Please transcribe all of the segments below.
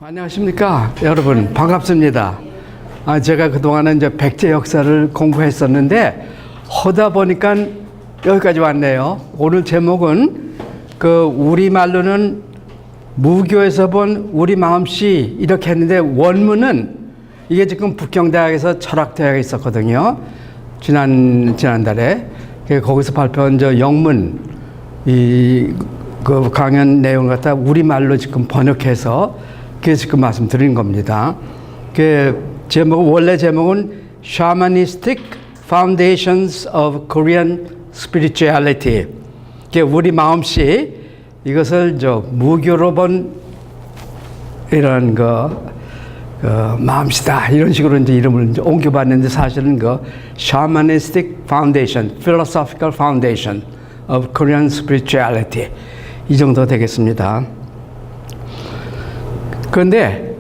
안녕하십니까 여러분, 반갑습니다. 제가 그동안은 이제 백제 역사를 공부했었는데 하다 보니까 여기까지 왔네요. 오늘 제목은 우리말로는 무교에서 본 우리 마음씨 이렇게 했는데, 원문은 이게 지금 북경대학에서 철학대학에 있었거든요. 지난달에 거기서 발표한 저 영문 그 강연 내용을 갖다 우리말로 지금 번역해서 그래서 지금 말씀드린 겁니다. 원래 제목은 Shamanistic Foundations of Korean Spirituality. 우리 마음씨, 이것을 무교로 본 이런 마음씨다, 이런 식으로 이제 이름을 이제 옮겨봤는데, 사실은 Shamanistic Foundation, Philosophical Foundation of Korean Spirituality, 이 정도 되겠습니다. 그런데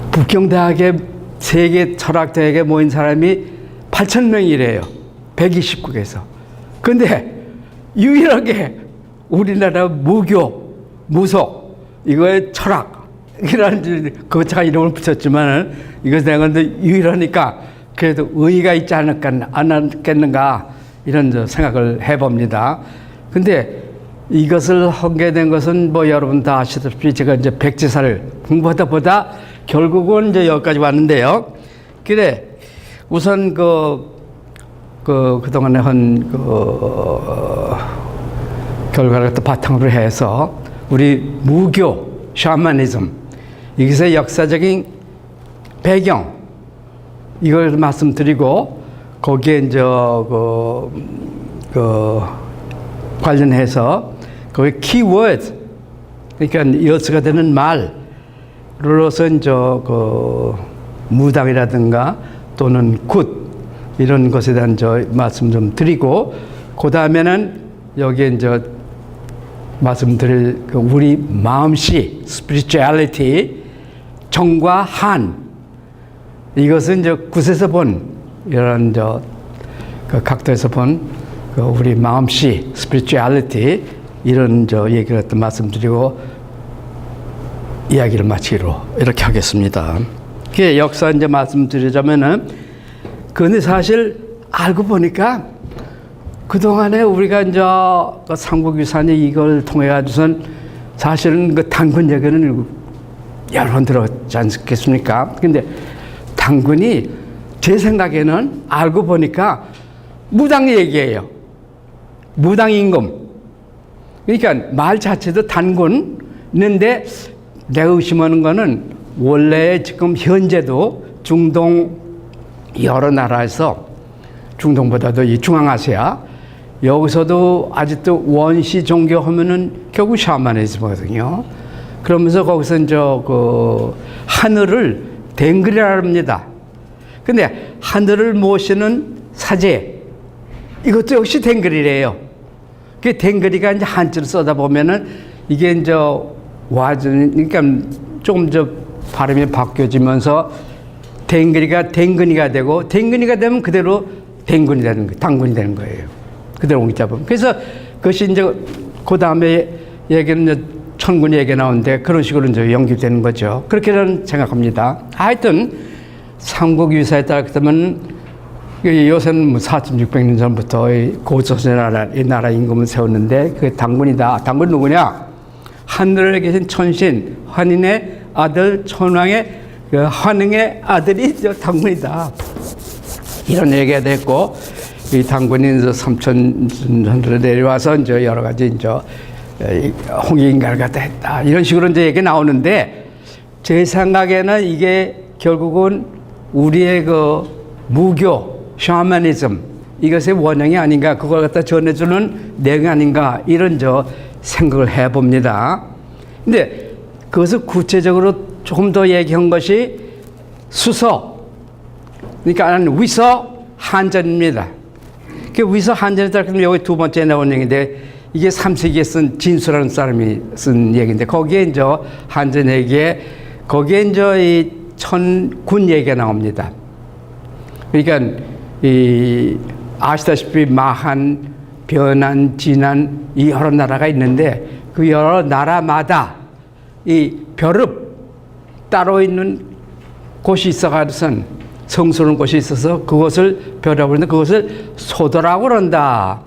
북경대학의 세계 철학대학에 모인 사람이 8,000명이래요. 120국에서. 그런데 유일하게 우리나라 무교, 무속, 이거의 철학, 이라는 거창한 이름을 붙였지만, 이것을 내가 유일하니까 그래도 의의가 있지 않겠는가, 이런 생각을 해봅니다. 근데 이것을 하게 된 것은 여러분 다 아시다시피 제가 이제 백제사를 공부하다 보다 결국은 이제 여기까지 왔는데요. 그래, 우선 그동안에 한 결과를 또 바탕으로 해서 우리 무교, 샤머니즘, 이것의 역사적인 배경, 이걸 말씀드리고, 거기에 이제 관련해서 거기 키워드, 그러니까 여스가 되는 말로서 이제 무당이라든가 또는 굿, 이런 것에 대한 말씀 좀 드리고, 그 다음에는 여기에 이제 말씀드릴 우리 마음씨, spirituality, 정과 한, 이것은 이제 굿에서 본 이런 각도에서 본 우리 마음씨, spirituality, 이런 얘기를 또 말씀드리고 이야기를 마치기로 이렇게 하겠습니다. 그 역사 이제 말씀드리자면은, 근데 사실 알고 보니까 그동안에 우리가 이제 삼국유산이 이걸 통해 가지고선 사실은 단군 얘기는 여러 번 들었지 않겠습니까? 근데 단군이 제 생각에는 알고 보니까 무당 얘기예요. 무당임금. 그러니까 말 자체도 단군인데, 내가 의심하는 거는 원래 지금 현재도 중동 여러 나라에서, 중동보다도 이 중앙아시아, 여기서도 아직도 원시 종교 하면은 결국 샤머니즘이거든요. 그러면서 거기서 이제 하늘을 댕글이라 합니다. 근데 하늘을 모시는 사제, 이것도 역시 댕글이래요. 그 댕글이가 이제 한자로 써다 보면은 이게 이제 그러니까 조금 발음이 바뀌어지면서 댕글이가 댕근이가 되고, 댕근이가 되면 그대로 댕군이 되는 거예요. 당군이 되는 거예요. 그대로 옮기자 보면. 그래서 그것이 이제 그 다음에 얘기는 이제 천군 얘기 나오는데, 그런 식으로 이제 연기되는 거죠. 그렇게 저는 생각합니다. 하여튼 삼국유사에 따르면 요새는 4,600년 전부터 고조선의 이 나라 임금을 세웠는데, 그 당군이다. 당군 누구냐? 하늘에 계신 천신, 환인의 아들, 천왕의 환흥의 아들이 당군이다. 이런 얘기가 됐고, 이 당군이 3,000년으로 내려와서 이제 여러 가지 이제 홍익인가를 갖다 했다. 이런 식으로 이제 얘기 나오는데, 제 생각에는 이게 결국은 우리의 무교, 샤머니즘, 이것의 원형이 아닌가, 그걸 갖다 전해주는 내용 아닌가, 이런 생각을 해봅니다. 근데 그것을 구체적으로 조금 더 얘기한 것이 수서, 그러니까 위서 한전입니다. 그 위서 한전에 따르면 여기 두 번째 나온 얘기인데, 이게 3세기에 쓴 진수라는 사람이 쓴 얘기인데, 거기에 이제 한전 얘기에, 거기에 이제 이 천군 얘기가 나옵니다. 그러니까 아시다시피 마한, 변한, 진한, 이 여러 나라가 있는데, 그 여러 나라마다 이 벼릅 따로 있는 곳이 있어가지고선 성스러운 곳이 있어서 그것을 벼라고 그러는데 그것을 소도라고 그런다.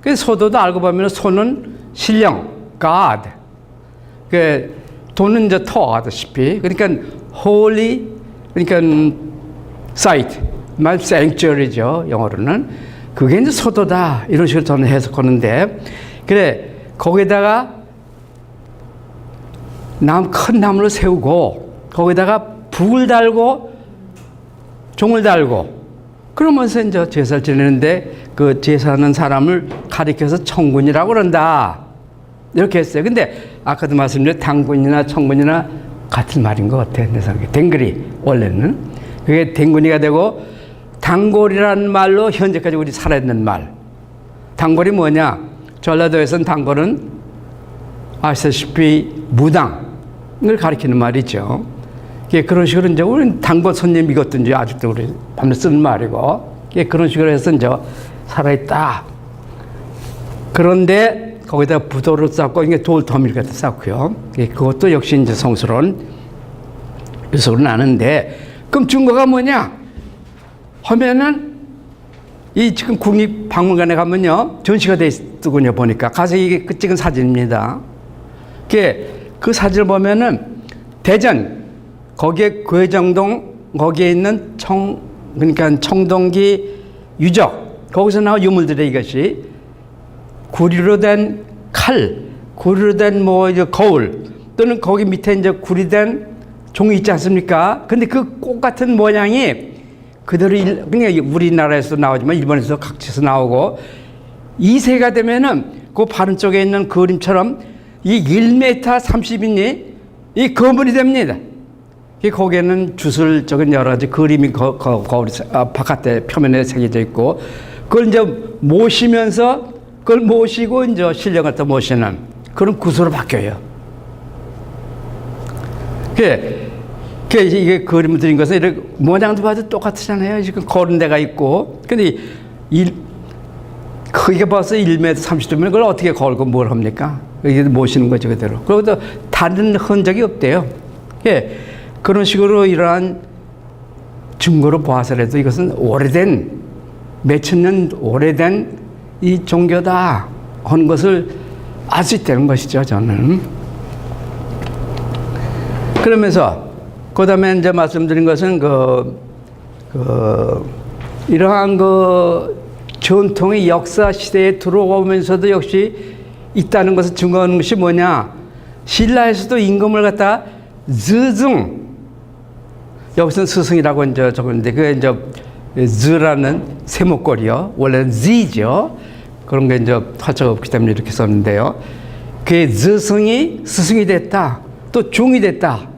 그래서 소도도 알고 보면 소는 신령, God. 그 도는 이제 터 하다시피 그러니까 holy 그러니까 site, 말 sanctuary죠 영어로는. 그게 이제 소도다 이런 식으로 저는 해석하는데 그래 거기다가 큰 나무를 세우고 거기다가 북을 달고 종을 달고 그러면서 이제 제사를 지내는데 그 제사하는 사람을 가리켜서 청군이라고 그런다 이렇게 했어요. 근데 아까도 말씀드린 당군이나 청군이나 같은 말인 것 같아요. 내 생각에 댕그리 원래는 그게 댕군이가 되고 단골이라는 말로 현재까지 우리 살아있는 말. 단골이 뭐냐? 전라도에서는 단골은 아시다시피 무당을 가리키는 말이죠. 그런 식으로 이제 우리는 단골 손님 이것든지 아직도 우리 밤에 쓰는 말이고 그런 식으로 해서 이제 살아있다. 그런데 거기다 부도를 쌓고 이게 돌더미를 갖다 쌓고요. 그것도 역시 이제 성스러운 요소로 나는데 그럼 증거가 뭐냐? 하면은 이 지금 국립박물관에 가면요 전시가 돼 있더군요. 보니까 가서 이게 그 찍은 사진입니다. 그 사진을 보면은 대전 거기에 괴정동 거기에 있는 그러니까 청동기 유적 거기서 나온 유물들의 이것이 구리로 된 칼, 구리로 된 뭐 이제 거울 또는 거기 밑에 이제 구리 된 종이 있지 않습니까? 근데 그 꽃 같은 모양이 그대로 그냥 우리나라에서 나오지만 일본에서 각지에서 나오고 2세가 되면은 그 바른 쪽에 있는 그림처럼 이 1m 30이니 이 거물이 됩니다. 거기에는 주술적인 여러 가지 그림이 거울 바깥에 표면에 새겨져 있고 그걸 이제 모시면서 그걸 모시고 이제 신령을 또 모시는 그런 구조로 바뀌어요. 이게 그림을 드린 것은 이렇게 모양도 봐도 똑같잖아요. 지금 거는 데가 있고. 근데 크게 봐서 1m 30도면 그걸 어떻게 걸고 뭘 합니까? 이게 모시는 거죠, 그대로. 그리고 또 다른 흔적이 없대요. 그런 식으로 이러한 증거로 보아서라도 이것은 오래된, 몇천 년 오래된 이 종교다 하는 것을 알 수 있다는 것이죠, 저는. 그러면서 그 다음에 이제 말씀드린 것은 이러한 전통의 역사 시대에 들어오면서도 역시 있다는 것을 증거하는 것이 뭐냐? 신라에서도 임금을 갖다 즈승, 여기서는 스승이라고 이제 적었는데, 그게 이제 즈라는 세목골이요. 원래는 지죠. 그런 게 이제 화자가 없기 때문에 이렇게 썼는데요. 그게 즈승이 스승이 됐다. 또 중이 됐다.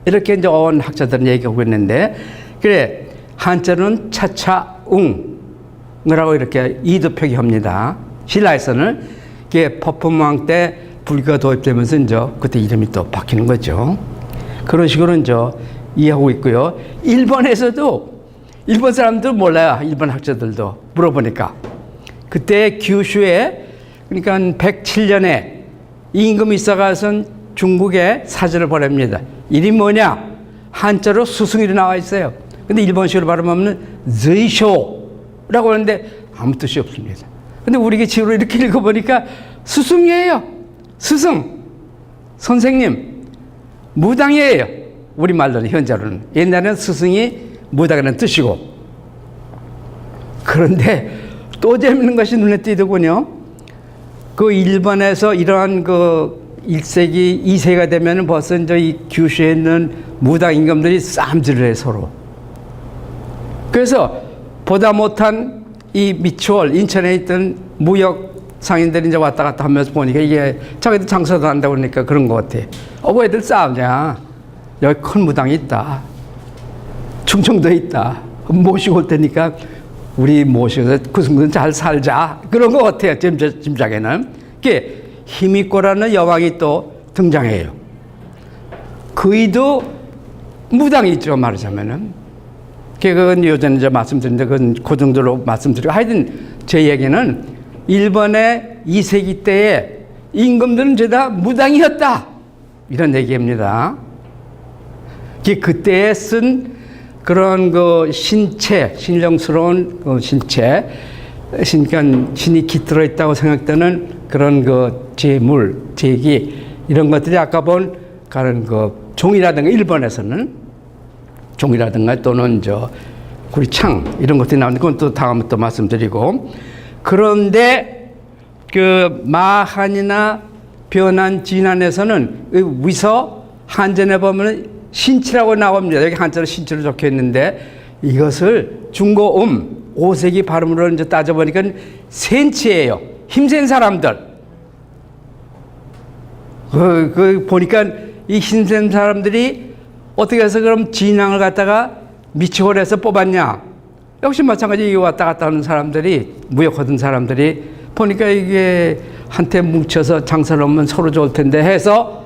이렇게 이제 어원 학자들은 얘기하고 있는데, 그래, 한자로는 차차웅이라고 이렇게 이도표기 합니다. 신라에서는 그게 법흥왕 때 불교가 도입되면서 이제 그때 이름이 또 바뀌는 거죠. 그런 식으로 이제 이해하고 있고요. 일본에서도 일본 사람들 몰라요. 일본 학자들도 물어보니까 그때 규슈에 그러니까 107년에 임금이 있어가서 중국에 사진을 보냅니다. 이름이 뭐냐? 한자로 스승이 나와 있어요. 근데 일본식으로 발음하면 즈이쇼라고 하는데 아무 뜻이 없습니다. 근데 우리가 지으로 이렇게 읽어보니까 스승이에요. 스승, 선생님, 무당이에요. 우리말로는 현자로는. 옛날에는 스승이 무당이라는 뜻이고. 그런데 또 재밌는 것이 눈에 띄더군요. 그 일본에서 이러한 1세기, 2세가 되면 벌써 이제 이 규슈에 있는 무당 임금들이 싸움질을 해 서로. 그래서 보다 못한 이 미추홀, 인천에 있던 무역 상인들이 이제 왔다 갔다 하면서 보니까 이게 자기들 장사도 한다고 그러니까 그런 것 같아. 왜 애들 싸우냐? 여기 큰 무당이 있다. 충청도에 있다. 모시고 올 테니까 우리 모시고서 그 순간 잘 살자. 그런 것 같아요. 짐작에는. 그게 히미코라는 여왕이 또 등장해요. 그이도 무당이 있죠, 말하자면은. 그건 요전에 이제 말씀드렸는데, 그건 그 정도로 말씀드리고, 하여튼 제 얘기는 일본의 2세기 때에 임금들은 죄다 무당이었다. 이런 얘기입니다. 그때 쓴 그런 그 신체, 신령스러운 그 신체, 그러니까 신이 깃들어 있다고 생각되는 그런 그 재물, 재기 이런 것들이 아까 본 그런 그 종이라든가 일본에서는 종이라든가 또는 구리창 이런 것들이 나오는데 그건 또 다음에 또 말씀드리고, 그런데 그 마한이나 변한 진한에서는 위서 한전에 보면 신치라고 나옵니다. 여기 한자로 신치로 적혀 있는데 이것을 중고 5세기 발음으로 이제 따져보니까 센치예요. 힘센 사람들. 보니까 이 힘센 사람들이 어떻게 해서 그럼 진앙을 갖다가 미치홀에서 뽑았냐? 역시 마찬가지 이 왔다 갔다 하는 사람들이, 무역하던 사람들이 보니까 이게 한테 뭉쳐서 장사를 하면 서로 좋을 텐데 해서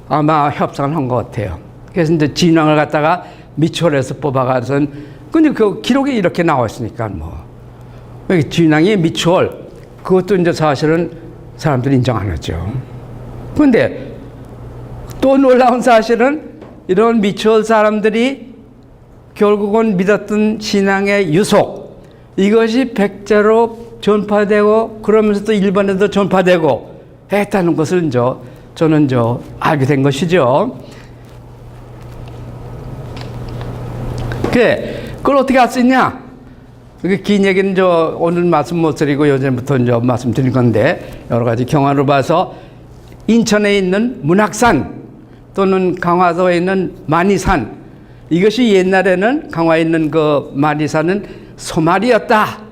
아마 협상을 한 것 같아요. 그래서 이제 진왕을 갖다가 미추홀에서 뽑아가선, 근데 그 기록에 이렇게 나와 있으니까 여기 진왕이 미추홀, 그것도 이제 사실은 사람들이 인정 안 하죠. 근데 또 놀라운 사실은 이런 미추홀 사람들이 결국은 믿었던 신앙의 유속, 이것이 백제로 전파되고 그러면서 또 일본에도 전파되고 했다는 것을 저는 알게 된 것이죠. 그걸 어떻게 할 수 있냐? 긴 얘기는 오늘 말씀 못 드리고 요즘부터 말씀드릴 건데, 여러 가지 경화를 봐서 인천에 있는 문학산 또는 강화도에 있는 만이산, 이것이 옛날에는 강화에 있는 그 만이산은 소말이었다.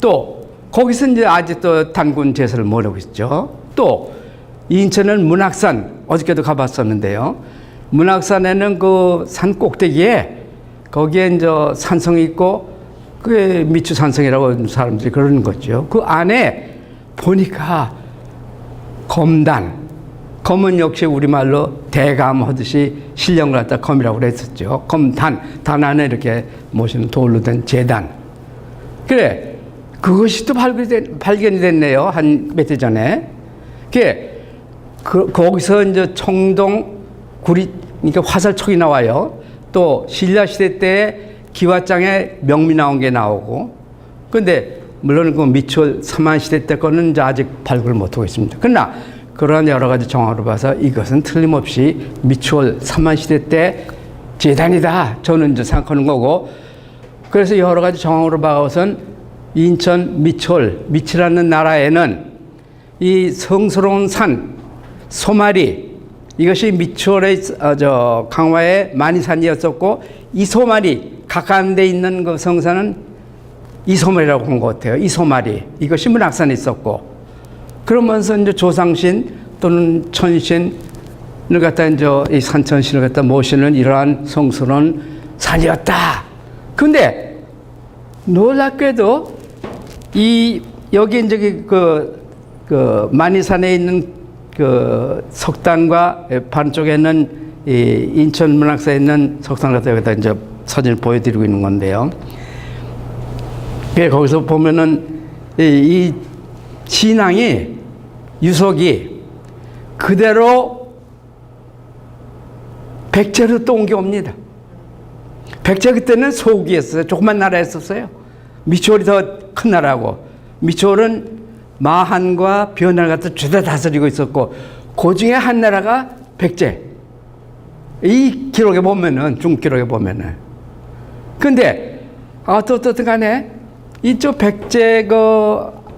또 거기서 이제 아직도 단군 제사를 모르고 있죠. 또 인천은 문학산, 어저께도 가봤었는데요. 문학산에는 그 산 꼭대기에 거기에 이제 산성이 있고 그게 미추산성이라고 사람들이 그러는 거죠. 그 안에 보니까 검은 역시 우리말로 대감 하듯이 신령을 갖다 검이라고 그랬었죠. 검단, 단 안에 이렇게 모시는 돌로 된 제단. 그래, 그것이 또 발견이 됐네요. 한 몇 해 전에. 거기서 이제 청동 그러니까 화살촉이 나와요. 또 신라시대 때 기와장에 명미 나온 게 나오고, 근데 물론 그 미추홀 삼한시대 때 거는 이제 아직 발굴을 못하고 있습니다. 그러나 그런 여러 가지 정황으로 봐서 이것은 틀림없이 미추홀 삼한시대 때 재단이다, 저는 이제 생각하는 거고, 그래서 여러 가지 정황으로 봐서는 인천 미치라는 나라에는 이 성스러운 산 소말이, 이것이 미추홀의 강화의 만이산이었었고, 이소말이 가까운 데 있는 그 성산은 이소말이라고 한 것 같아요. 이소말이, 이것이 문학산에 있었고, 그러면서 이제 조상신 또는 천신을 갖다 이제 이 산천신을 갖다 모시는 이러한 성스러운 산이었다. 근데 놀랍게도 여기 이제 그 만이산에 있는 그 석단과 반쪽에 있는 이 인천 문학사에 있는 석단 갖다 여기다 이제 사진을 보여드리고 있는 건데요. 거기서 보면은 이 신앙이 유속이 그대로 백제로 또 옮겨옵니다. 백제 그때는 소국이었어요. 조그만 나라였었어요. 미추홀이 더 큰 나라고, 미추홀은 마한과 변화를 갖다 죄다 다스리고 있었고, 그 중에 한 나라가 백제. 이 기록에 보면은, 중기록에 보면은. 근데 어떻든 간에 이쪽 백제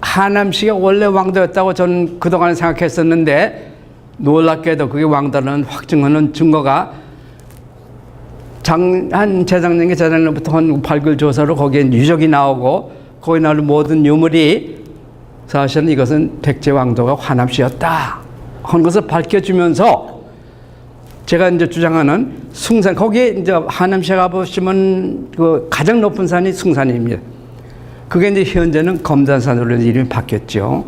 하남시가 원래 왕도였다고 저는 그동안 생각했었는데, 놀랍게도 그게 왕도는 확증하는 증거가 한 재작년부터 한 발굴 조사로 거기에 유적이 나오고, 거기 나오는 모든 유물이 사실은 이것은 백제 왕도가 화남시였다 하는 것을 밝혀주면서, 제가 이제 주장하는 숭산, 거기에 이제 하남시에 가보시면 그 가장 높은 산이 숭산입니다. 그게 이제 현재는 검단산으로 이름이 바뀌었죠.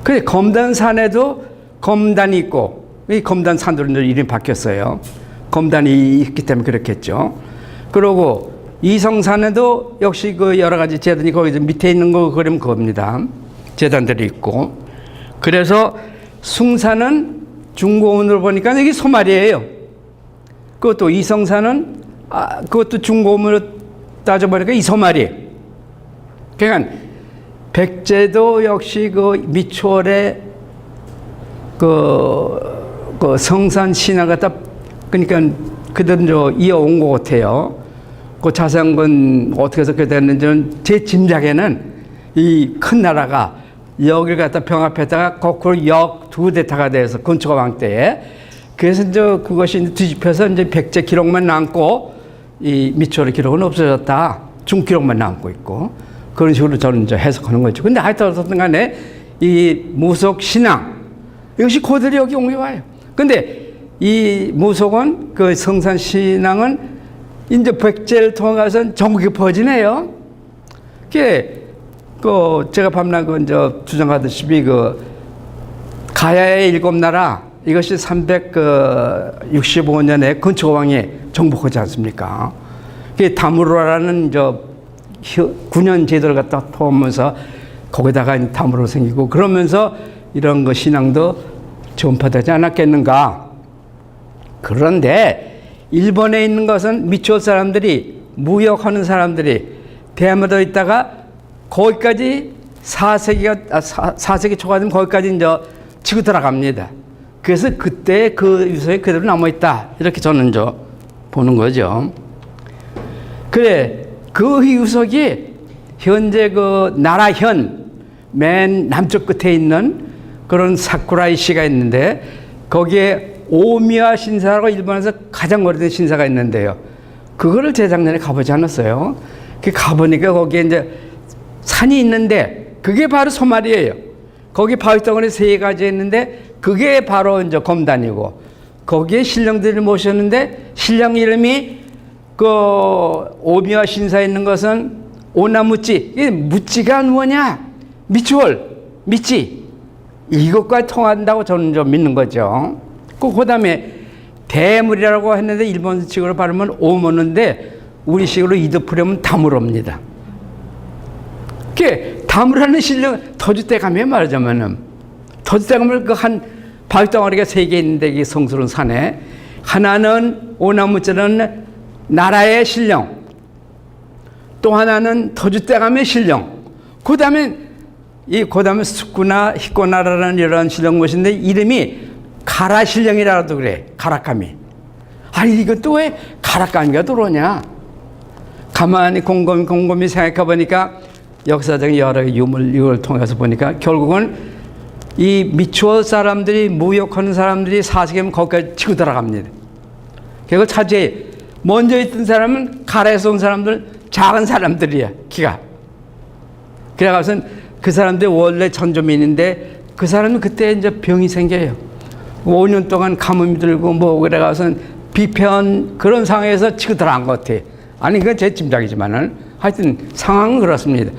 근데 검단산에도 검단이 있고, 이 검단산으로 이름이 바뀌었어요. 검단이 있기 때문에 그렇겠죠. 그리고 이성산에도 역시 그 여러 가지 재단이 거기 밑에 있는 거 그러면 그겁니다. 재단들이 있고. 그래서 숭산은 중고음으로 보니까 이게 소말이에요. 그것도 이성사는 그것도 중고음으로 따져보니까 이소말이에요. 그러니까 백제도 역시 그 미추홀의 그 성산 신화 갖다 그러니까 그대로 이어온 것 같아요. 그 자세한 어떻게 해서 그렇게 됐는지는 제 짐작에는 이 큰 나라가 역을 갖다 병합했다가 거꾸로 역 두 대타가 돼서 건초가 왕 때에 그래서 이제 그것이 뒤집혀서 이제 백제 기록만 남고 이 미추홀의 기록은 없어졌다. 중 기록만 남고 있고 그런 식으로 저는 이제 해석하는 거죠. 근데 하여튼 어쨌든 간에 이 무속 신앙 이것이 그대로 여기 옮겨와요. 근데 이 무속은 그 성산 신앙은 이제 백제를 통해서 전국에 퍼지네요. 그게 그 제가 밤낮 그 이제 주장하듯이 그 가야의 일곱 나라 이것이 365년에 건초왕이 정복하지 않습니까? 그게 다무로라는 저 9년 제도를 갖다 터오면서 거기다가 다무로 생기고 그러면서 이런 거 신앙도 전파되지 않았겠는가? 그런데 일본에 있는 것은 미추홀 사람들이 무역하는 사람들이 대함으로 있다가 거기까지 4세기 초가 되면 거기까지 이제 치고 들어갑니다. 그래서 그때 그 유서에 그대로 남아있다. 이렇게 저는 보는 거죠. 그래, 그 유석이 현재 그 나라현 맨 남쪽 끝에 있는 그런 사쿠라이 시가 있는데 거기에 오미야 신사라고 일본에서 가장 오래된 신사가 있는데요. 그거를 재작년에 가보지 않았어요. 그 가보니까 거기에 이제 산이 있는데 그게 바로 소말이에요. 거기 바위덩어리 3가지 있는데 그게 바로 이제 검단이고 거기에 신령들을 모셨는데 신령 이름이 그 오미야 신사에 있는 것은 오나무찌. 이 무찌가 뭐냐? 미추홀, 미찌. 이것과 통한다고 저는 좀 믿는 거죠. 그 다음에 대물이라고 했는데 일본식으로 발음은 오모는데 우리식으로 이득풀이면 다무로입니다. 그게 다무라는 신령 터줏대 감에 말하자면은 터줏대 감을 그 한 바위덩어리가 3개 있는데 이 성스러운 산에 하나는 오나무찌는 나라의 신령, 또 하나는 터줏대 감의 신령, 그 다음에 스쿠나 히코나라라는 이런 신령 것인데 이름이 가라 신령이라도 그래. 가라카미. 아니 이건 또 왜 가라카미가 들어오냐? 가만히 곰곰이 생각해 보니까 역사적인 여러 유물을 통해서 보니까 결국은 이 미추홀 사람들이 무역하는 사람들이 40개면 거기까지 치고 들어갑니다. 그리고 차지해 먼저 있던 사람은 가라에서 온 사람들 작은 사람들이야. 키가. 그래가서 그 사람들 원래 전조민인데 그 사람은 그때 이제 병이 생겨요. 5년 동안 가뭄이 들고 뭐 그래가서 비편 그런 상황에서 치고 들어간 것 같아. 아니 그건 제 짐작이지만은 하여튼 상황은 그렇습니다.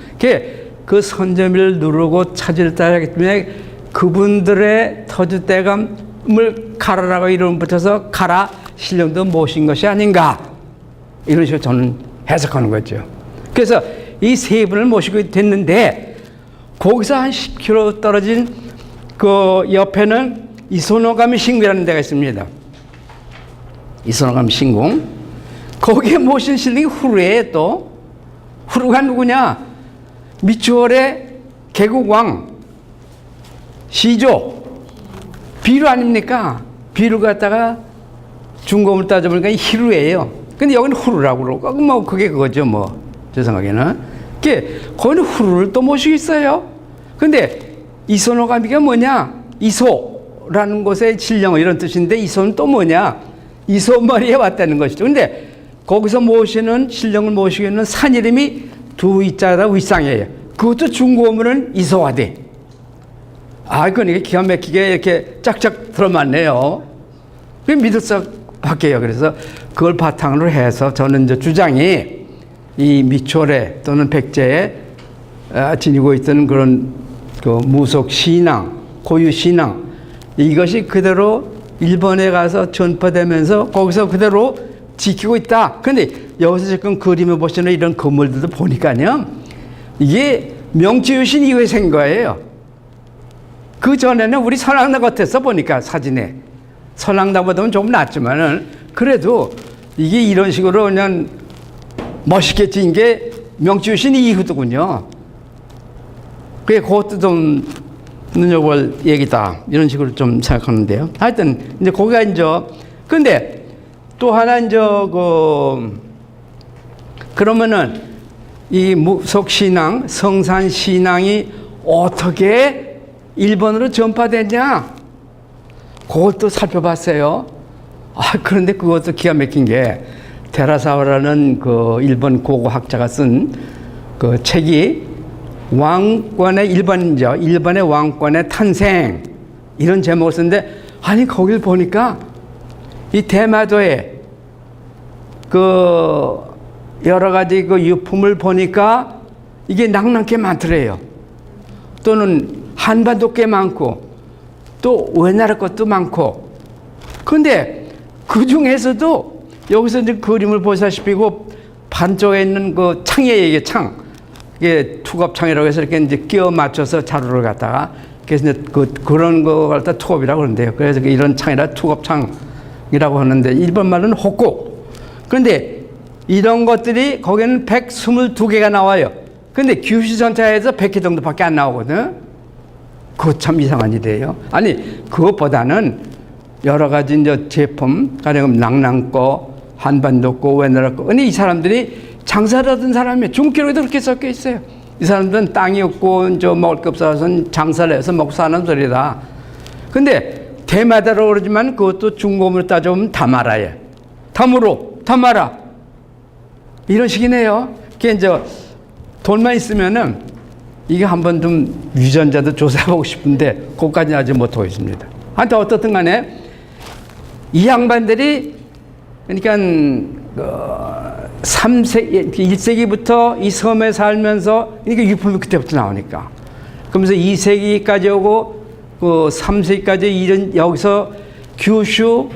그 선점을 누르고 차지를 따르기 때문에 그분들의 터줏대감을 가라라고 이름 붙여서 가라 신령도 모신 것이 아닌가 이런 식으로 저는 해석하는 거죠. 그래서 이 3분을 모시고 됐는데 거기서 한 10km 떨어진 그 옆에는 이소노가미 신궁이라는 데가 있습니다. 이소노가미 신궁. 거기에 모신 신령이 후루예요 또. 후루가 누구냐? 미추홀의 개국왕 시조 비루 아닙니까? 비루 갖다가 중공을 따져보니까 히루예요. 근데 여기는 후루라고 그러고 뭐 그게 그거죠 뭐 제 생각에는. 거기는 후루를 또 모시고 있어요. 근데 이소노가미가 뭐냐? 이소라는 곳의 신령 이런 뜻인데 이소는 또 뭐냐? 이소머리에 왔다는 것이죠. 근데 거기서 모시는 신령을 모시고 있는 산 이름이 두 이자다 위상이에요. 그것도 중고음으로는 이소화대. 그러니까 기가 막히게 이렇게 짝짝 들어맞네요. 그 믿을 수밖에요. 그래서 그걸 바탕으로 해서 저는 이제 주장이 이 미추홀에 또는 백제에 지니고 있던 그런 그 무속 신앙, 고유 신앙 이것이 그대로 일본에 가서 전파되면서 거기서 그대로 지키고 있다. 근데 여기서 지금 그림을 보시는 이런 건물들도 보니까요. 이게 명치유신 이후에 생긴 거예요. 그 전에는 우리 선악나 같았어 보니까 사진에. 선랑당보다는 조금 낫지만은 그래도 이게 이런 식으로 그냥 멋있게 찐 게 명치유신 이후더군요. 그것도 좀 눈여볼 얘기다. 이런 식으로 좀 생각하는데요. 하여튼, 이제 거기가 이제, 근데 또 하나 이제, 그러면은 이 무속신앙, 성산신앙이 어떻게 일본으로 전파됐냐? 그것도 살펴봤어요. 그런데 그것도 기가 막힌 게, 테라사와라는 그 일본 고고학자가 쓴 그 책이 왕권의 일본의 왕권의 탄생 이런 제목을 썼는데 아니 거길 보니까 이 대마도에 그 여러 가지 그 유품을 보니까 이게 낭낭 꽤 많더래요. 또는 한반도 꽤 많고 또 우리나라 것도 많고. 그런데 그 중에서도 여기서 이제 그림을 보시다시피 반쪽에 있는 그 창이에요. 이게 창. 이게 투겁창이라고 해서 이렇게 이제 끼워 맞춰서 자루를 갖다가 그래서 이제 그런 거 갖다 투겁이라고 그러는데요. 그래서 이런 창이라 투겁창이라고 하는데 일본 말로는 호고. 그런데 이런 것들이 거기는 122개가 나와요. 근데 규슈 전체에서 100개 정도밖에 안 나오거든. 그거 참 이상한 일이에요. 아니 그것보다는 여러 가지 이제 제품, 가령 낭낭거, 한반도 거, 우리나라 거. 근데 이 사람들이 장사를 하던 사람이에요. 중기록에도 그렇게 섞여 있어요. 이 사람들은 땅이 없고 저 먹을 게 없어서 장사를 해서 먹고 사는 소리다. 근데 대마다로 그러지만 그것도 중국어로 따져보면 다마라예요. 다마라. 이런 식이네요. 그게 이제 돈만 있으면은 이게 한번 좀 유전자도 조사해보고 싶은데 그것까지는 아직 못하고 있습니다. 하여튼 어떻든 간에 이 양반들이 그러니까 1세기부터 이 섬에 살면서 이게 유품이 그때부터 나오니까 그러면서 2세기까지 오고 그 3세기까지 이런 여기서 규슈,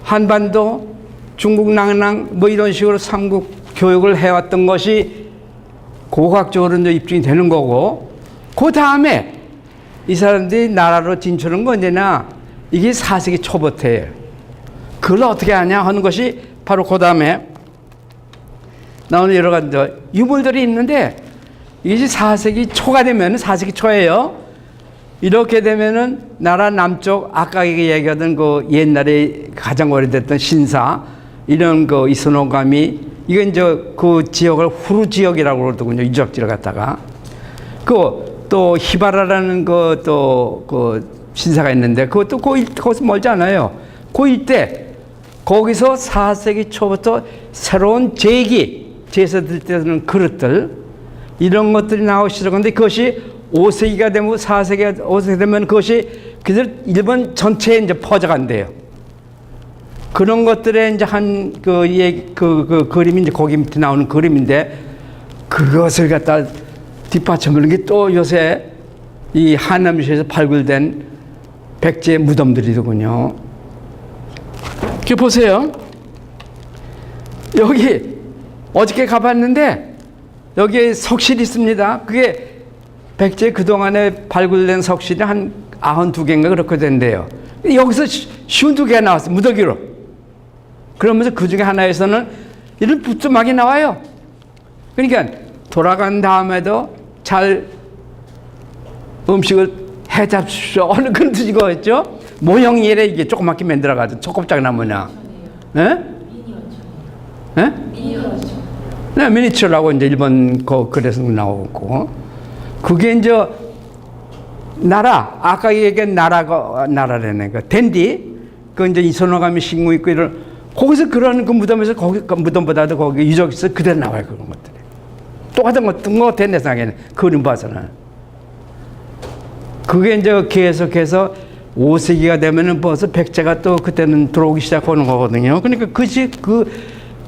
한반도, 중국 낭낭 뭐 이런 식으로 삼국 교육을 해왔던 것이 고고학적으로 이제 입증이 되는 거고 그 다음에 이 사람들이 나라로 진출한 건 언제나 이게 4세기 초부터예요. 그걸 어떻게 하냐 하는 것이 바로 그 다음에 나오는 여러 가지 유물들이 있는데 이것이 4세기 초가 되면 4세기 초예요. 이렇게 되면은 나라 남쪽 아까 얘기하던 그 옛날에 가장 오래됐던 신사 이런 그 이스노가미 이건 이제 그 지역을 후루 지역이라고 그러더군요. 유적지를 갖다가 또 히바라라는 그 신사가 있는데 그것도 거기서 멀지 않아요. 그 일대 거기서 4세기 초부터 새로운 제사 드릴 때 쓰는 그릇들 이런 것들이 나오기 시작하는데 그것이 5세기가 되면 5세기 되면 그것이 그대로 일본 전체에 이제 퍼져간대요. 그런 것들에 이제 그 그림이 이제 거기 밑에 나오는 그림인데 그것을 갖다 뒷받침하는 게 또 요새 이 한남시에서 발굴된 백제 무덤들이더군요. 이렇게 보세요. 여기 어저께 가봤는데 여기에 석실이 있습니다. 그게 백제 그동안에 발굴된 석실이 한 92개인가 그렇게 된대요. 여기서 52개가 나왔어요. 무더기로. 그러면서 그 중에 하나에서는 이런 부뚜막이 나와요. 그러니까 돌아간 다음에도 잘 음식을 해잡수십시오. 어느 그런 뜻이겠죠? 모형이 이래 이게 조그맣게 만들어가지고 초kop장 나무냐. 예? 미니어처. 네, 미니어처라고 이제 일본 글에서 나오고. 그게 이제 아까 얘기한 나라라네. 그 댄디, 그 이제 이소노가미 신궁 있고 이런, 거기서 그런 그 무덤에서 그 무덤보다도 거기 유적에서 그대로 나와요. 그런 것들이. 똑같은 거 같아, 내 생각에는. 그림 봐서는. 그게 이제 계속해서 5세기가 되면은 벌써 백제가 또 그때는 들어오기 시작하는 거거든요. 그러니까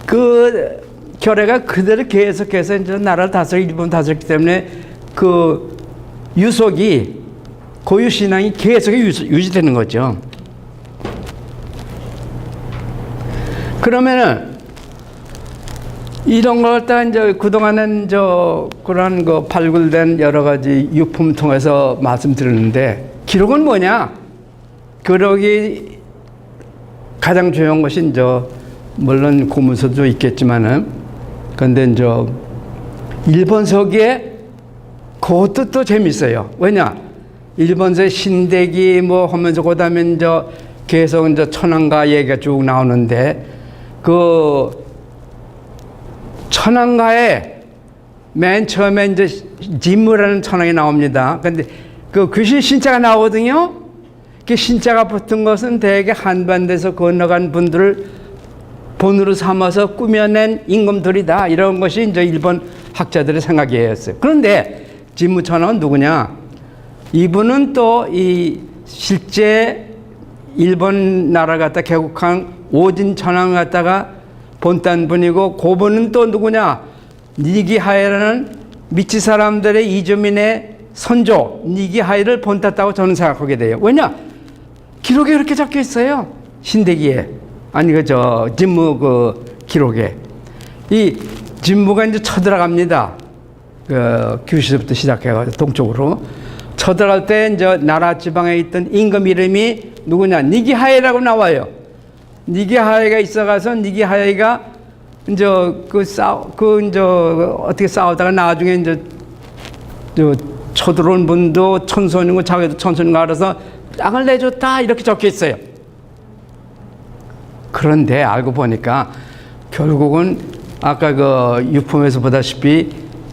그 결례가 그대로 계속해서 이제 나라를 일본 다스렸기 때문에 그 유속이 고유 신앙이 계속 유지되는 거죠. 그러면은 이런 걸 다 이제 그동안은 그런 거 발굴된 여러 가지 유품 통해서 말씀드렸는데 기록은 뭐냐? 기록이 가장 중요한 것이 이제 물론 고문서도 있겠지만은 근데 이제 일본서기에 그것도 또 재밌어요. 왜냐? 일본서의 신대기 뭐 하면서 그다음에 이제 계속 이제 천황가 얘기가 쭉 나오는데 그 천황가에 맨 처음에 이제 진무라는 천황이 나옵니다. 근데 그 귀신 신자가 나오거든요. 그 신자가 붙은 것은 대개 한반도에서 건너간 분들을 본으로 삼아서 꾸며낸 임금들이다. 이런 것이 이제 일본 학자들의 생각이었어요. 그런데 진무천황은 누구냐? 이분은 또 이 실제 일본 나라 갖다 개국한 오진천황 갖다가 본딴 분이고 그분은 또 누구냐? 니기하에라는 미치 사람들의 이주민의 선조 니기하에를 본땄다고 저는 생각하게 돼요. 왜냐? 기록에 그렇게 적혀 있어요. 신대기에. 아니 그 진무 그 기록에. 이 진무가 이제 쳐들어갑니다. 그 규시부터 시작해가지고 동쪽으로 쳐들어갈 때 이제 나라 지방에 있던 임금 이름이 누구냐? 니기하에라고 나와요. 니기하에가 있어가서 니기하에가 이제 이제 어떻게 싸우다가 나중에 이제 쳐들어온 분도 천손이고 자기도 천손인가 알아서 땅을 내줬다 이렇게 적혀 있어요. 그런데 알고 보니까 결국은 아까 그 유품에서 보다시피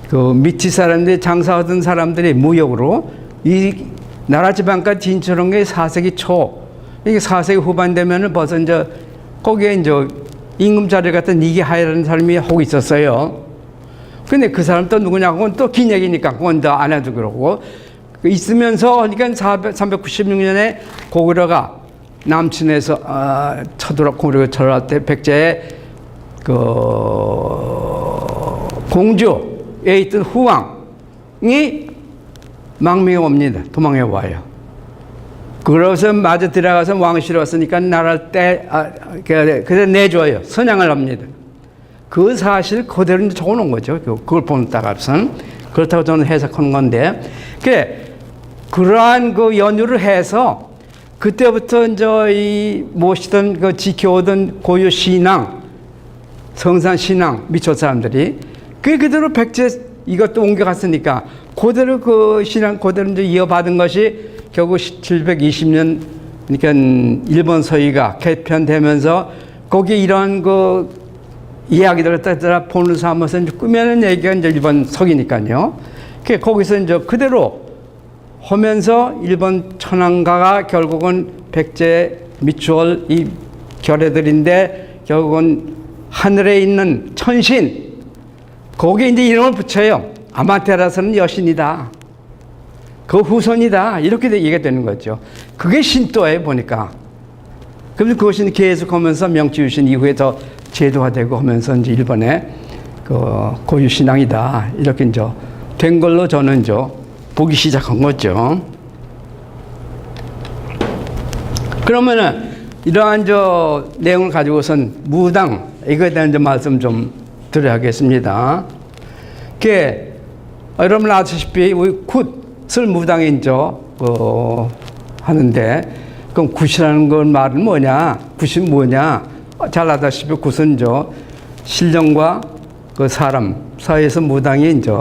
그 미치 사람들이 장사하던 사람들이 무역으로 이 나라 지방까지 진출한 게 4세기 초, 이게 4세기 후반 되면은 벌써 이제 거기에 이제 임금 자리를 갖다 니기하에라는 사람이 하고 있었어요. 근데 그 사람 또 누구냐고 하면 또 긴 얘기니까 그건 더 안 해도 그러고 있으면서 그러니까 396년에 고구려가 남친에서 고구려 철할 때 백제의 그 공주에 있던 후왕이 망명해 옵니다. 도망해 와요. 그래서 마저 들어가서 왕실에 왔으니까 나라를 그래 내줘요. 선양을 합니다. 그 사실 그대로 적어 놓은 거죠. 그걸 보는 따라서는. 그렇다고 저는 해석하는 건데. 그러한 그 연유를 해서 그때부터 이제 이 모시던 그 지켜오던 고유 신앙, 성산 신앙, 미초 사람들이 그대로 백제 이것도 옮겨갔으니까 그대로 그 신앙 그대로 이제 이어받은 것이 결국 720년 그러니까 일본 서희가 개편되면서 거기에 이런 그 이야기들을 갖다 본을 삼아서 이제 꾸며낸 얘기가 이제 일본 서기니까요. 거기서 이제 그대로 하면서 일본 천황가가 결국은 백제 미추홀 이 결애들인데 결국은 하늘에 있는 천신 거기에 이제 이름을 붙여요. 아마테라스는 여신이다. 그 후손이다. 이렇게 얘기가 되는 거죠. 그게 신도예요, 보니까. 그래서 그것이 계속하면서 명치유신 이후에 더 제도화되고 하면서 이제 일본의 그 고유신앙이다. 이렇게 이제 된 걸로 저는 이제 보기 시작한 거죠. 그러면은 이러한 저 내용을 가지고선 무당 이거에 대한 좀 말씀 좀 드려야겠습니다. 여러분 아시다시피 우리 굿을 무당에 이제 하는데 그럼 굿이라는 건 말은 뭐냐? 굿이 뭐냐? 잘 아다시피 굿은 이제 신령과 그 사람 사이에서 무당이 이제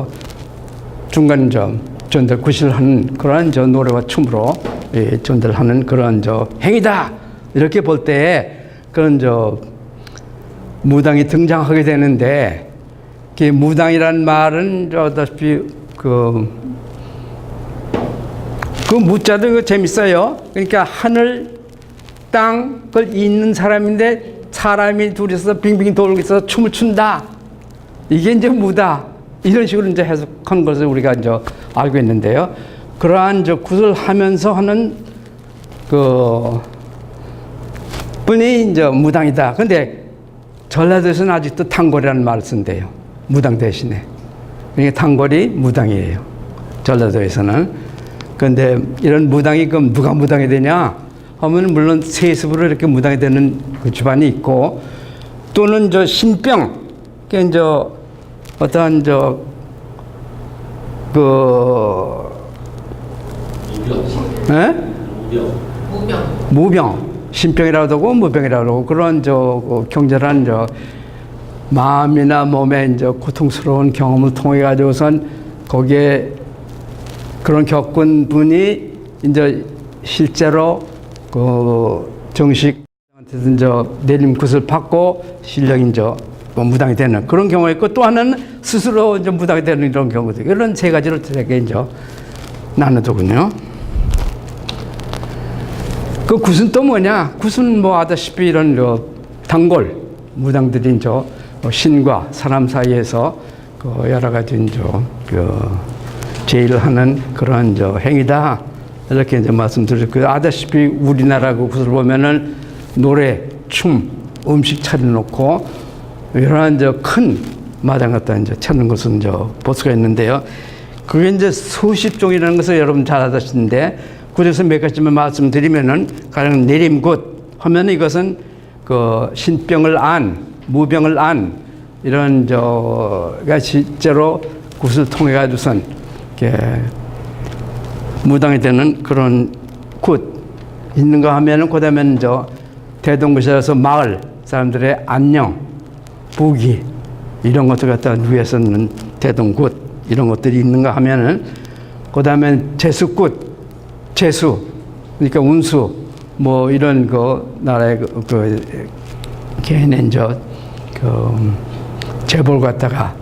중간 전달 굿을 하는 그러한 노래와 춤으로 전달하는 그런 행위다 이렇게 볼 때 그런 무당이 등장하게 되는데 그 무당이란 말은 아다시피 그 무자도 재밌어요. 그러니까 하늘 땅을 잇는 사람인데 사람이 둘이서 빙빙 돌고 있어서 춤을 춘다. 이게 이제 무다. 이런 식으로 이제 해석하는 것을 우리가 이제 알고 있는데요. 그러한 굿을 하면서 하는 그 분이 이제 무당이다. 근데 전라도에서는 아직도 탕골이라는 말을 쓴대요. 무당 대신에. 그러니까 탕골이 무당이에요. 전라도에서는. 그런데 이런 무당이 그럼 누가 무당이 되냐 하면 물론 세습으로 이렇게 무당이 되는 그 집안이 있고 또는 신병, 이제 어떠한 무병. 신병이라고 하고 무병이라고 하고 그런 경절한 마음이나 몸의 고통스러운 경험을 통해 가지고선 거기에 그런 겪은 분이 이제 실제로 정식한테서 내림 굿을 받고 실력이 무당이 되는 그런 경우가 있고, 또 하나는 스스로 무당이 되는 이런 경우도 있고, 이런 세 가지로 되게 나누더군요. 그 굿은 또 뭐냐? 굿은 아다시피 이런 단골 무당들이 신과 사람 사이에서 여러 가지 제의를 하는 그런 행위다, 이렇게 말씀드렸고요. 아다시피 우리나라 굿을 보면은 노래, 춤, 음식 차려놓고 이러한 큰 마당 갖다 찾는 것은 볼 수가 있는데요. 그게 수십 종이라는 것을 여러분 잘 아시는데, 그래서 몇 가지만 말씀드리면은, 가령 내림굿 하면 이것은 신병을 안, 무병을 안, 이런 실제로 굿을 통해 가지고선 무당이 되는 그런 굿 있는가 하면은, 그 다음에는 대동굿이라서 마을 사람들의 안녕, 부귀, 이런 것들 갖다 위해서는 대동굿, 이런 것들이 있는가 하면은, 그 다음에 재수굿, 재수, 그러니까 운수, 이런 나라의 개인의 재벌 갖다가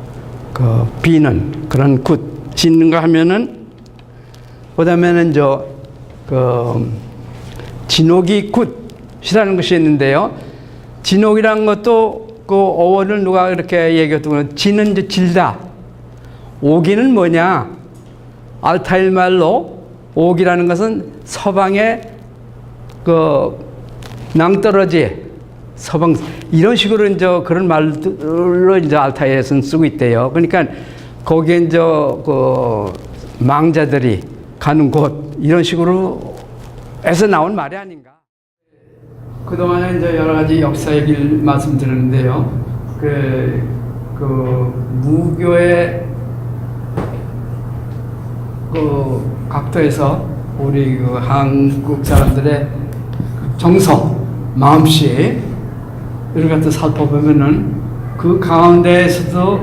비는 그런 굿 짓는가 하면은, 그 다음에는 진옥이 굿이라는 것이 있는데요. 진옥이라는 것도 어원을 누가 이렇게 얘기했던, 진은 질다, 오기는 뭐냐? 알타일 말로 옥이라는 것은 서방의 낭떠러지, 서방, 이런 식으로 그런 말로 알타이에서는 쓰고 있대요. 그러니까 거기에 망자들이 가는 곳, 이런 식으로 해서 나온 말이 아닌가. 그동안에 여러 가지 역사 얘기를 말씀드렸는데요. 무교의 각도에서 우리 한국 사람들의 정서, 마음씨, 이런 것들 살펴보면은 그 가운데에서도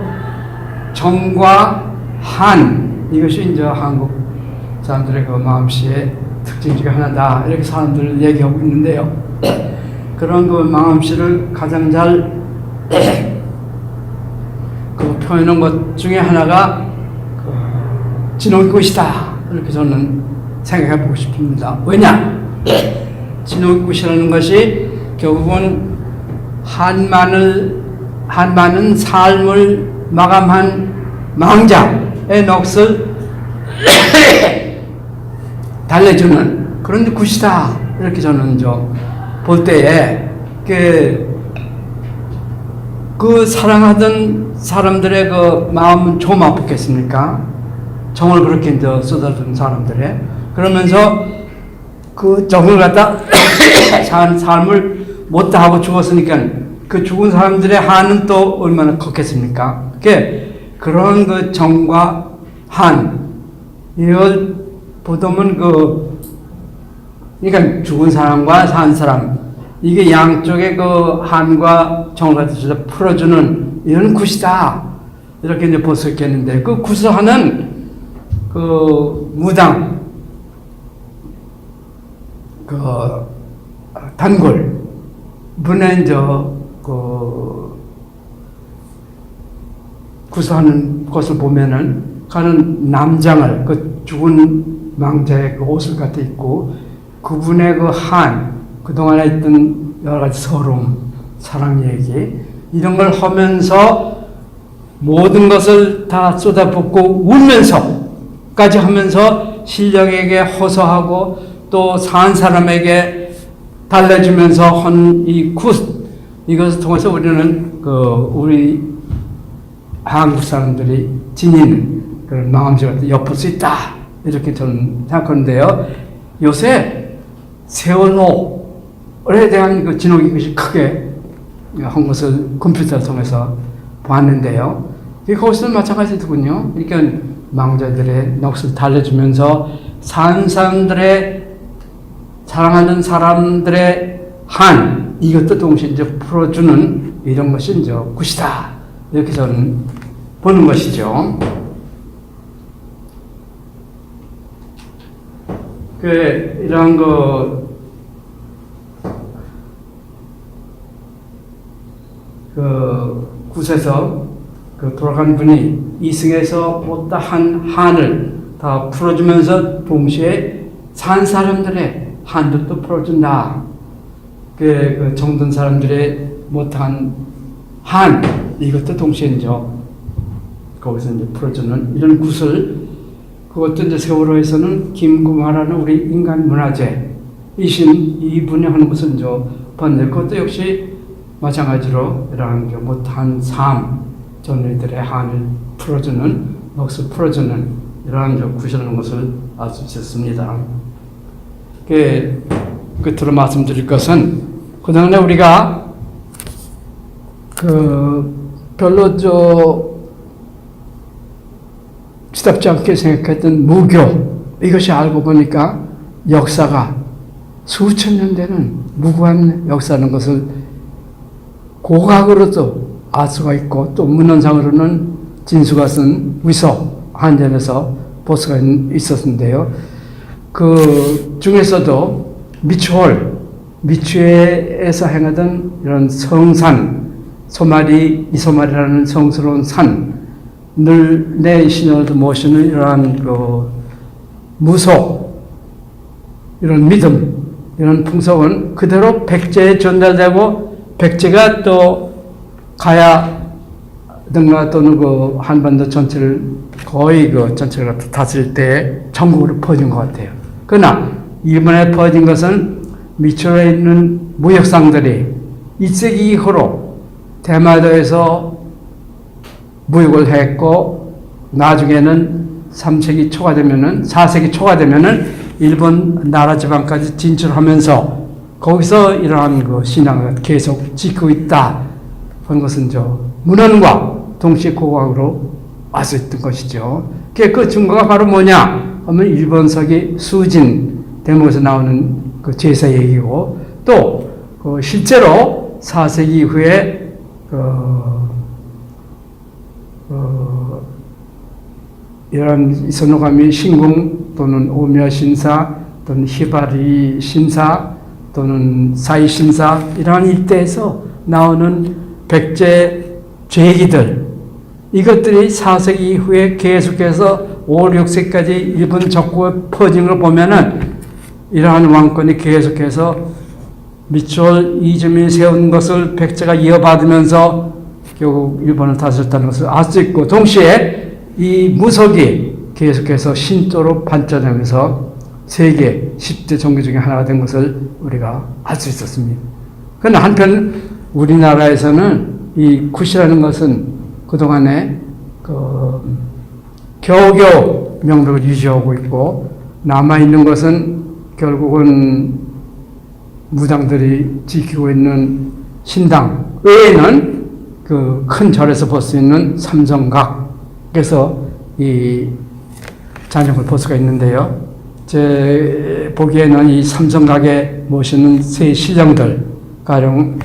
정과 한, 이것이 한국 사람들의 마음씨의 특징 중에 하나다, 이렇게 사람들 얘기하고 있는데요. 그런 마음씨를 가장 잘 표현한 것 중에 하나가 진옥굿이다, 이렇게 저는 생각해 보고 싶습니다. 왜냐? 진옥굿이라는 것이 결국은 한많은 삶을 마감한 망자의 넋을 달래주는 그런 굿이다, 이렇게 저는 볼 때에 그 사랑하던 사람들의 마음은 좀 아팠겠습니까? 정을 그렇게 쏟아준 사람들의, 그러면서 그 정을 갖다 산 삶을 못다 하고 죽었으니까 그 죽은 사람들의 한은 또 얼마나 컸겠습니까? 그런 정과 한, 이걸 보통은 그러니까 죽은 사람과 산 사람, 이게 양쪽의 한과 정을 갖다 풀어주는 이런 굿이다, 이렇게 볼 수 있겠는데, 그 굿을 하는 무당, 단골 분의 구수하는 것을 보면은, 가는 남장을, 죽은 망자의 옷을 갖다 입고, 그분의 그동안에 있던 여러 가지 서러움, 사랑 얘기, 이런 걸 하면서 모든 것을 다 쏟아붓고 울면서까지 하면서 신령에게 호소하고 또 산 사람에게 달래주면서 한 이 굿, 이것을 통해서 우리는 우리 한국 사람들이 지닌 그런 마음씨를 엿볼 수 있다, 이렇게 저는 생각하는데요. 요새 세월호에 대한 진옥이 것이 크게 한 것을 컴퓨터를 통해서 보았는데요. 거기서는 마찬가지더군요. 그러니까 망자들의 넋을 달래주면서 산 사람들의, 사랑하는 사람들의 한 이것도 동시에 이제 풀어주는 이런 것이 이제 굿이다 이렇게 저는 보는 것이죠. 이러한 굿에서 돌아간 분이 이승에서 보다 한을 다 풀어주면서 동시에 산 사람들의 한도 풀어준다. 정든 사람들의 못한 한 이것도 동시에 이제 거기서 이제 풀어주는 이런 굿을 그것도 이제 세월호에서는 김구마라는 우리 인간 문화재 이분이 하는 것은 이제 봤는데 그것도 역시 마찬가지로 이러한 못한 삶 전우들의 한을 풀어주는 넋을 풀어주는 이러한 굿이라는 것을 알 수 있었습니다. 끝으로 말씀드릴 것은 그동안에 우리가 별로 지답지 않게 생각했던 무교 이것이 알고 보니까 역사가 수천 년 되는 무구한 역사라는 것을 고각으로도 알 수가 있고 또 문헌상으로는 진수가 쓴 위서 한전에서 볼 수가 있었는데요. 그 중에서도 미추에서 행하던 이런 성산 이소말이라는 성스러운 산 늘 내 신령을 모시는 이러한 무속 이런 믿음 이런 풍속은 그대로 백제에 전달되고 백제가 또 가야든가 또는 한반도 전체를 거의 전체를 다스릴 때 전국으로 퍼진 것 같아요. 그러나 일본에 퍼진 것은 미추에 있는 무역상들이 1세기 이후로 대마도에서 무역을 했고 나중에는 3세기 초가 되면은 4세기 초가 되면은 일본 나라 지방까지 진출하면서 거기서 이러한 신앙을 계속 지키고 있다 하는 것은 문헌과 동시에 고각으로 알 수 있던 것이죠. 그 증거가 바로 뭐냐 하면 일본서기 수진 대목에서 나오는 제사 얘기고 또 실제로 4세기 이후에 이런 이선호감이 신궁 또는 오묘신사 또는 히바리 신사 또는 사이신사 이러한 일대에서 나오는 백제 죄기들 이것들이 4세기 이후에 계속해서 5, 6세기까지 일본 적국에 퍼진 걸 보면은 이러한 왕권이 계속해서 미추홀 이즈미 세운 것을 백제가 이어받으면서 결국 일본을 다스렸다는 것을 알 수 있고 동시에 이 무속이 계속해서 신조로 발전하면서 세계 10대 종교 중에 하나가 된 것을 우리가 알 수 있었습니다. 그러나 한편 우리나라에서는 이 굿이라는 것은 그동안에 겨우겨우 명백을 유지하고 있고 남아있는 것은 결국은 무당들이 지키고 있는 신당 외에는 큰 절에서 볼 수 있는 삼성각에서 이 잔영을 볼 수가 있는데요. 제 보기에는 이 삼성각에 모시는 세 신령들 가령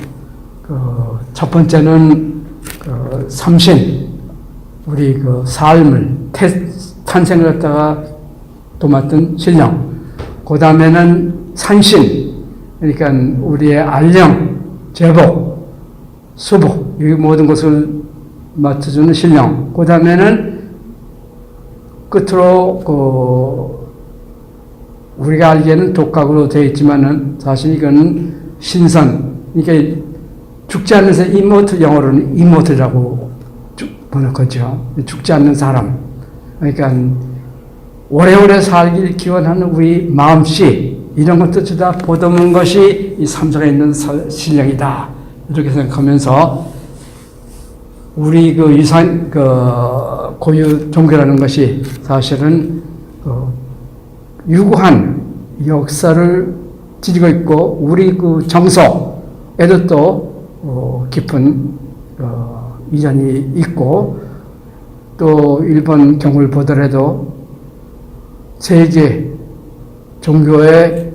첫 번째는 삼신 우리 삶을 탄생을 갖다가 도맡은 신령 그 다음에는 산신 그러니까 우리의 알령 제복 수복 이 모든 것을 맡아주는 신령 그 다음에는 끝으로 우리가 알기에는 독각으로 되어 있지만은 사실 이거는 신선 이게 죽지 않는 사람 이모트 영어로는 이모트라고 번역하죠. 죽지 않는 사람 그러니까 오래오래 살길 기원하는 우리 마음씨 이런 것도 다 보듬은 것이 이 삼성에 있는 신령이다 이렇게 생각하면서 우리 유산 고유 종교라는 것이 사실은 유구한 역사를 지니고 있고 우리 정서에도 또 깊은 이전이 있고 또 일본 경우를 보더라도 세계 종교의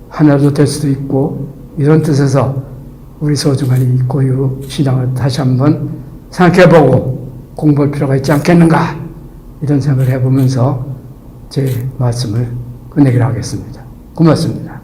하나도 될 수도 있고 이런 뜻에서 우리 소중한 이 고유 신앙을 다시 한번 생각해보고 공부할 필요가 있지 않겠는가, 이런 생각을 해보면서 제 말씀을 끝내기로 하겠습니다. 고맙습니다.